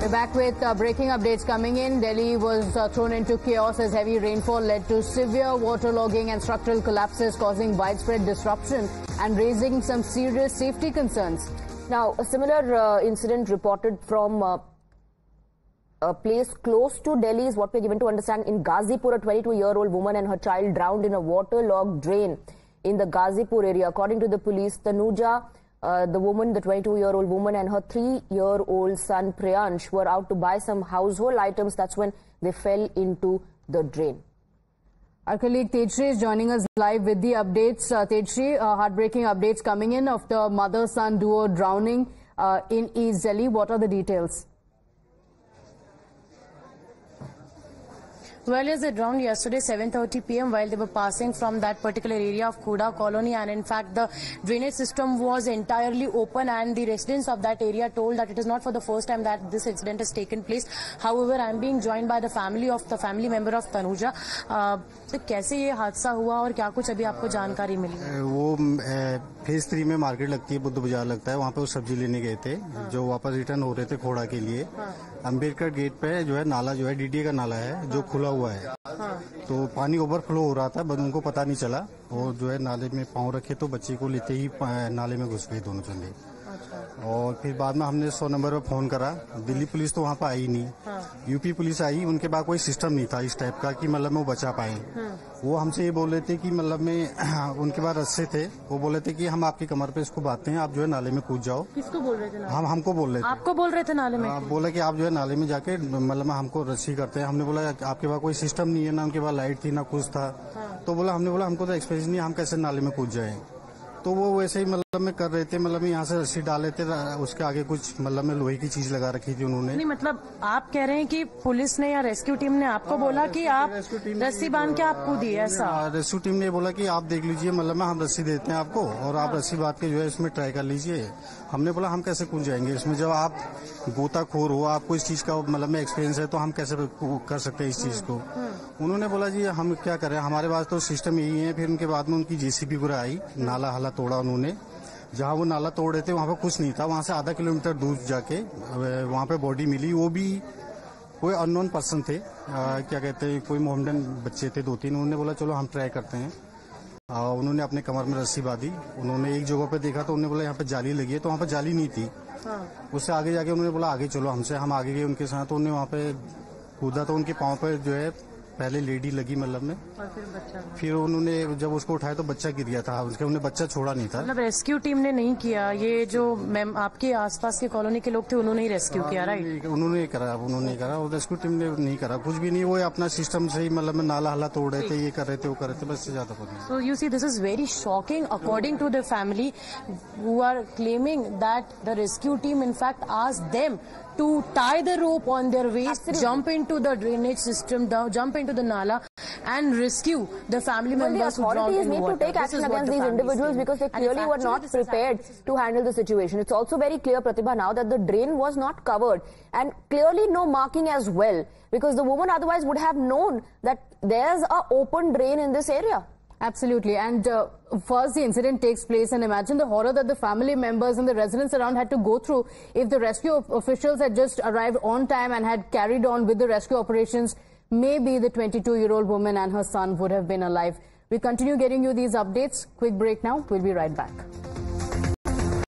We're back with breaking updates coming in. Delhi was thrown into chaos as heavy rainfall led to severe waterlogging and structural collapses, causing widespread disruption and raising some serious safety concerns. Now, a similar incident reported from a place close to Delhi is what we're given to understand. In Ghazipur, a 22-year-old woman and her child drowned in a waterlogged drain in the Ghazipur area. According to the police, Tanuja, the woman, the 22-year-old woman, and her 3-year-old son Priyansh were out to buy some household items. That's when they fell into the drain. Our colleague Tejshri is joining us live with the updates. Tejshri, heartbreaking updates coming in of the mother-son duo drowning in East Delhi. What are the details? Well, yes, they drowned yesterday 7:30 p.m. while they were passing from that particular area of Khuda colony, and in fact the drainage system was entirely open, and the residents of that area told that it is not for the first time that this incident has taken place. However, I am being joined by the family member of Tanuja. तो कैसे ये हादसा हुआ और क्या कुछ अभी आपको जानकारी मिली? वो फेज 3 में मार्केट लगती है, बुद्ध बाजार लगता है, वहाँ पे वो सब्जी लेने गए थे। जो वापस रिटर्न हो रहे थे खोड़ा के लिए, अम्बेडकर गेट पे जो है नाला जो है डीडीए का नाला है जो खुला हुआ है, तो पानी ओवरफ्लो हो रहा था, बस उनको पता नहीं चला और जो है नाले में पाँव रखे तो बच्चे को लेते ही नाले में घुस गए दोनों चंदे। और फिर बाद में हमने 100 नंबर पर फोन करा। दिल्ली पुलिस तो वहाँ पर आई नहीं, यूपी पुलिस आई, उनके पास कोई सिस्टम नहीं था इस टाइप का कि मतलब में वो बचा पाए। वो हमसे ये बोल रहे थे कि मतलब में उनके पास रस्से थे, वो बोल रहे थे कि हम आपकी कमर पे इसको बांधते हैं, आप जो है नाले में कूद जाओ। किसको बोल रहे थे? हमको बोल रहे थे। आपको बोल रहे थे नाले में? बोला कि आप जो है नाले में जाके मतलब हमको रस्सी करते हैं। हमने बोला आपके पास कोई सिस्टम नहीं है, ना उनके पास लाइट थी ना कुछ था। तो हमने बोला हमको तो एक्सपीरियंस नहीं, हम कैसे नाले में कूद जाए। तो वो वैसे ही मतलब में कर रहे थे, मतलब में यहाँ से रस्सी डाले थे, उसके आगे कुछ मतलब में लोहे की चीज लगा रखी थी उन्होंने। नहीं, मतलब आप कह रहे हैं कि पुलिस ने या रेस्क्यू टीम ने आपको बोला कि आप रस्सी बांध के आप कूदिए, ऐसा? रेस्क्यू टीम ने बोला कि आप देख लीजिए, मतलब में हम रस्सी देते हैं आपको और आप रस्सी बांध के जो है इसमें ट्राई कर लीजिए। हमने बोला हम कैसे कूद जाएंगे इसमें, जब आप गोताखोर हो, आपको इस चीज का मतलब में एक्सपीरियंस है, तो हम कैसे कर सकते हैं इस चीज को। उन्होंने बोला जी हम क्या करें, हमारे पास तो सिस्टम यही है। फिर उनके बाद में उनकी जेसीबी पूरा आई, नाला हला तोड़ा उन्होंने। जहाँ वो नाला तोड़ रहे थे वहाँ पे कुछ नहीं था, वहाँ से आधा किलोमीटर दूर जाके वहाँ पे बॉडी मिली। वो भी कोई अननोन पर्सन थे, क्या कहते हैं, कोई मोहम्मदन बच्चे थे 2-3। उन्होंने बोला चलो हम ट्राई करते हैं। उन्होंने अपने कमर में रस्सी बांधी। उन्होंने एक जगह पे देखा तो उन्होंने बोला यहाँ पे जाली लगी है, तो वहाँ पे जाली नहीं थी। उससे आगे जाके उन्होंने बोला आगे चलो हमसे, हम आगे गए उनके साथ। उन्होंने वहाँ पे कूदा तो उनके पाँव पे जो है पहले लेडी लगी मतलब में, और फिर बच्चा। फिर उन्होंने जब उसको उठाया तो बच्चा गिर गया था, उसके उन्हें बच्चा छोड़ा नहीं था। मतलब रेस्क्यू टीम ने नहीं किया, ये जो मैम आपके आसपास के कॉलोनी के लोग थे उन्होंने ही रेस्क्यू किया, राइट? उन्होंने करा और रेस्क्यू टीम ने नहीं करा कुछ भी नहीं। वो अपना सिस्टम से ही मतलब में नाला हला तोड़ रहे थे, ये कर रहे थे, वो कर रहे थे, बस से ज्यादा कुछ नहीं। So you see, this is very shocking according to the family who are claiming that the rescue team in fact asked them to tie the rope on their waist, jump into the drainage system, jump into the nala and rescue the family members who drowned in the water. The authorities need to take action against these individuals because they clearly were not prepared to handle the situation. It's also very clear, Pratibha, now that the drain was not covered and clearly no marking as well, because the woman otherwise would have known that there's a open drain in this area. Absolutely. And first the incident takes place, and imagine the horror that the family members and the residents around had to go through. If the rescue officials had just arrived on time and had carried on with the rescue operations, maybe the 22-year-old woman and her son would have been alive. We continue getting you these updates. Quick break now. We'll be right back.